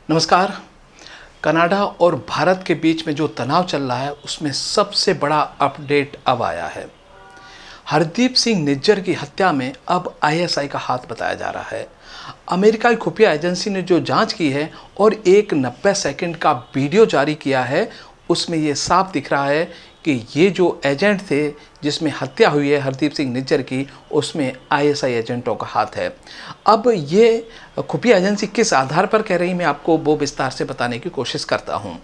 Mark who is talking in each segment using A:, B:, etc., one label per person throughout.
A: नमस्कार। कनाडा और भारत के बीच में जो तनाव चल रहा है उसमें सबसे बड़ा अपडेट अब आया है। हरदीप सिंह निज्जर की हत्या में अब आईएसआई का हाथ बताया जा रहा है। अमेरिका की खुफिया एजेंसी ने जो जांच की है और एक 90 सेकंड का वीडियो जारी किया है, उसमें ये साफ दिख रहा है कि ये जो एजेंट थे जिसमें हत्या हुई है हरदीप सिंह निज्जर की, उसमें आईएसआई एजेंटों का हाथ है। अब ये खुफिया एजेंसी किस आधार पर कह रही, मैं आपको वो विस्तार से बताने की कोशिश करता हूँ।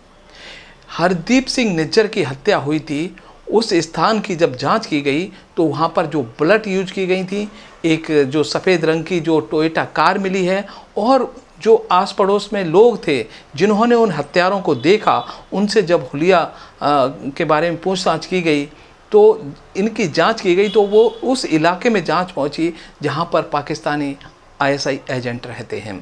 A: हरदीप सिंह निज्जर की हत्या हुई थी, उस स्थान की जब जांच की गई तो वहाँ पर जो बुलेट यूज की गई थी, एक जो सफ़ेद रंग की जो टोयोटा कार मिली है, और जो आस पड़ोस में लोग थे जिन्होंने उन हत्यारों को देखा, उनसे जब हुलिया के बारे में पूछताछ की गई तो इनकी जांच की गई, तो वो उस इलाके में जांच पहुंची जहां पर पाकिस्तानी आईएसआई एजेंट रहते हैं।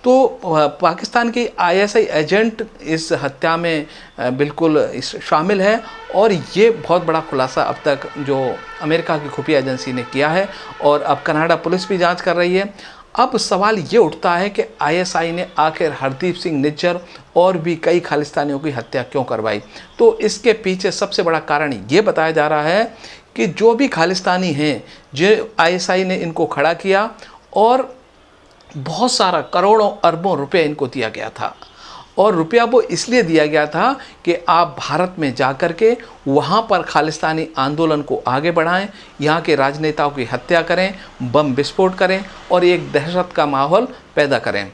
A: तो पाकिस्तान की आईएसआई एजेंट इस हत्या में बिल्कुल शामिल है, और ये बहुत बड़ा खुलासा अब तक जो अमेरिका की खुफिया एजेंसी ने किया है, और अब कनाडा पुलिस भी जांच कर रही है। अब सवाल ये उठता है कि आईएसआई ने आखिर हरदीप सिंह निज्जर और भी कई खालिस्तानियों की हत्या क्यों करवाई। तो इसके पीछे सबसे बड़ा कारण ये बताया जा रहा है कि जो भी खालिस्तानी हैं, जो आईएसआई ने इनको खड़ा किया और बहुत सारा करोड़ों अरबों रुपए इनको दिया गया था, और रुपया वो इसलिए दिया गया था कि आप भारत में जाकर के वहाँ पर खालिस्तानी आंदोलन को आगे बढ़ाएं, यहाँ के राजनेताओं की हत्या करें, बम विस्फोट करें और एक दहशत का माहौल पैदा करें।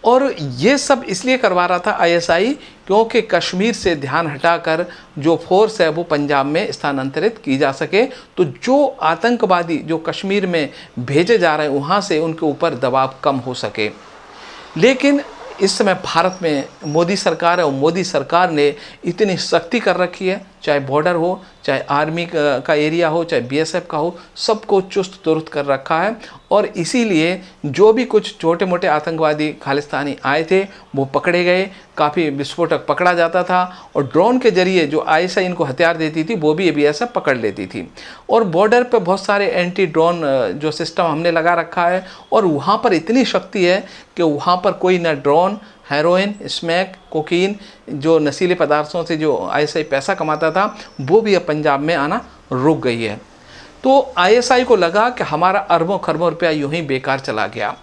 A: और ये सब इसलिए करवा रहा था आईएसआई क्योंकि कश्मीर से ध्यान हटाकर जो फोर्स है वो पंजाब में स्थानांतरित की जा सके, तो जो आतंकवादी जो कश्मीर में भेजे जा रहे हैं वहाँ से उनके ऊपर दबाव कम हो सके। लेकिन इस समय भारत में मोदी सरकार है, और मोदी सरकार ने इतनी सख्ती कर रखी है, चाहे बॉर्डर हो, चाहे आर्मी का एरिया हो, चाहे बीएसएफ का हो, सबको चुस्त दुरुस्त कर रखा है। और इसीलिए जो भी कुछ छोटे मोटे आतंकवादी खालिस्तानी आए थे वो पकड़े गए, काफ़ी विस्फोटक पकड़ा जाता था, और ड्रोन के जरिए जो आईएसआई इनको हथियार देती थी वो भी बीएसएफ पकड़ लेती थी। और बॉर्डर पर बहुत सारे एंटी ड्रोन जो सिस्टम हमने लगा रखा है, और वहाँ पर इतनी शक्ति है कि वहाँ पर कोई ना ड्रोन, हेरोइन, स्मैक, कोकीन, जो नशीले पदार्थों से जो आईएसआई पैसा कमाता था, वो भी अब पंजाब में आना रुक गई है। तो आईएसआई को लगा कि हमारा अरबों खरबों रुपया यूं ही बेकार चला गया।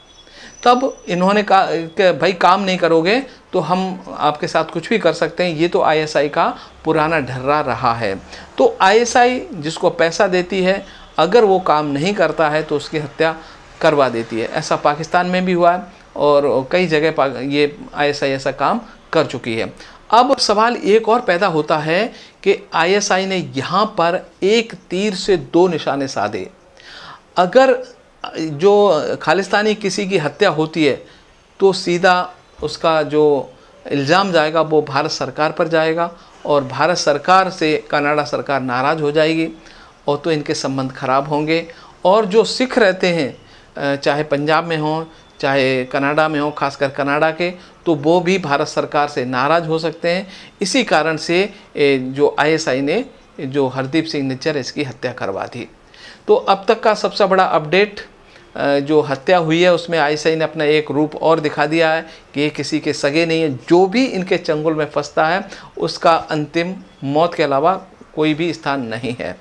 A: तब इन्होंने कहा कि भाई काम नहीं करोगे तो हम आपके साथ कुछ भी कर सकते हैं। ये तो आईएसआई का पुराना ढर्रा रहा है। तो आईएसआई जिसको पैसा देती है, अगर वो काम नहीं करता है तो उसकी हत्या करवा देती है। ऐसा पाकिस्तान में भी हुआ है और कई जगह ये आईएसआई ऐसा काम कर चुकी है। अब सवाल एक और पैदा होता है कि आईएसआई ने यहाँ पर एक तीर से दो निशाने साधे। अगर जो खालिस्तानी किसी की हत्या होती है तो सीधा उसका जो इल्ज़ाम जाएगा वो भारत सरकार पर जाएगा, और भारत सरकार से कनाडा सरकार नाराज़ हो जाएगी, और तो इनके संबंध खराब होंगे। और जो सिख रहते हैं, चाहे पंजाब में हों चाहे कनाडा में हो, खासकर कनाडा के, तो वो भी भारत सरकार से नाराज़ हो सकते हैं। इसी कारण से जो आईएसआई ने जो हरदीप सिंह निज्जर इसकी हत्या करवा दी। तो अब तक का सबसे बड़ा अपडेट, जो हत्या हुई है उसमें आईएसआई ने अपना एक रूप और दिखा दिया है कि ये किसी के सगे नहीं है। जो भी इनके चंगुल में फंसता है उसका अंतिम मौत के अलावा कोई भी स्थान नहीं है।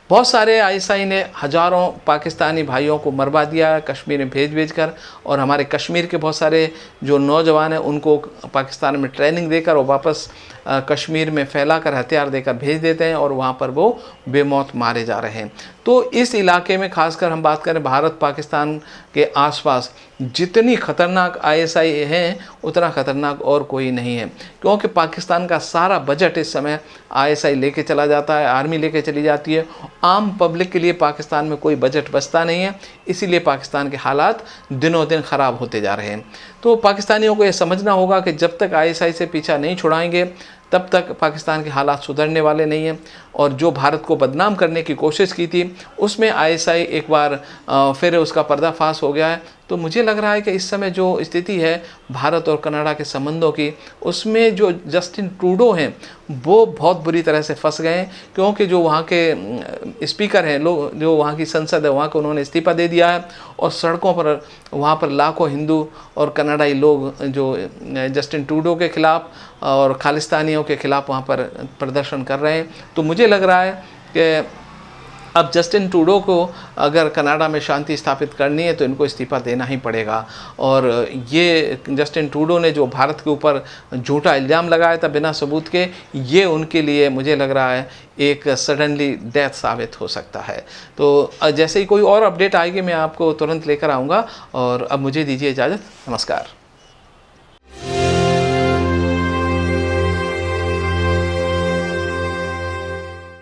A: बहुत सारे आईएसआई ने हज़ारों पाकिस्तानी भाइयों को मरवा दिया कश्मीर में भेज कर, और हमारे कश्मीर के बहुत सारे जो नौजवान हैं उनको पाकिस्तान में ट्रेनिंग देकर और वापस कश्मीर में फैलाकर हथियार देकर भेज देते हैं, और वहाँ पर वो बेमौत मारे जा रहे हैं। तो इस इलाके में खासकर हम बात करें भारत पाकिस्तान के आसपास, जितनी खतरनाक आईएसआई हैं उतना खतरनाक और कोई नहीं है, क्योंकि पाकिस्तान का सारा बजट इस समय आईएसआई लेके चला जाता है, आर्मी लेके चली जाती है। आम पब्लिक के लिए पाकिस्तान में कोई बजट बचता नहीं है, इसीलिए पाकिस्तान के हालात दिनों दिन ख़राब होते जा रहे हैं। तो पाकिस्तानियों को ये समझना होगा कि जब तक आईएसआई से पीछा नहीं छुड़ाएंगे तब तक पाकिस्तान के हालात सुधरने वाले नहीं हैं। और जो भारत को बदनाम करने की कोशिश की थी उसमें आईएसआई एक बार फिर उसका पर्दाफाश हो गया है। तो तो मुझे लग रहा है कि इस समय जो स्थिति है भारत और कनाडा के संबंधों की, उसमें जो जस्टिन ट्रूडो हैं वो बहुत बुरी तरह से फंस गए हैं, क्योंकि जो वहाँ के स्पीकर हैं, लोग जो वहाँ की संसद है वहाँ को उन्होंने इस्तीफा दे दिया है, और सड़कों पर वहाँ पर लाखों हिंदू और कनाडाई लोग जो जस्टिन ट्रूडो के खिलाफ और खालिस्तानियों के खिलाफ वहाँ पर प्रदर्शन कर रहे हैं। तो मुझे लग रहा है कि अब जस्टिन ट्रूडो को अगर कनाडा में शांति स्थापित करनी है तो इनको इस्तीफा देना ही पड़ेगा। और ये जस्टिन ट्रूडो ने जो भारत के ऊपर झूठा इल्ज़ाम लगाया था बिना सबूत के, ये उनके लिए मुझे लग रहा है एक सडनली डेथ साबित हो सकता है। तो जैसे ही कोई और अपडेट आएगी मैं आपको तुरंत लेकर आऊँगा। और अब मुझे दीजिए इजाज़त। नमस्कार।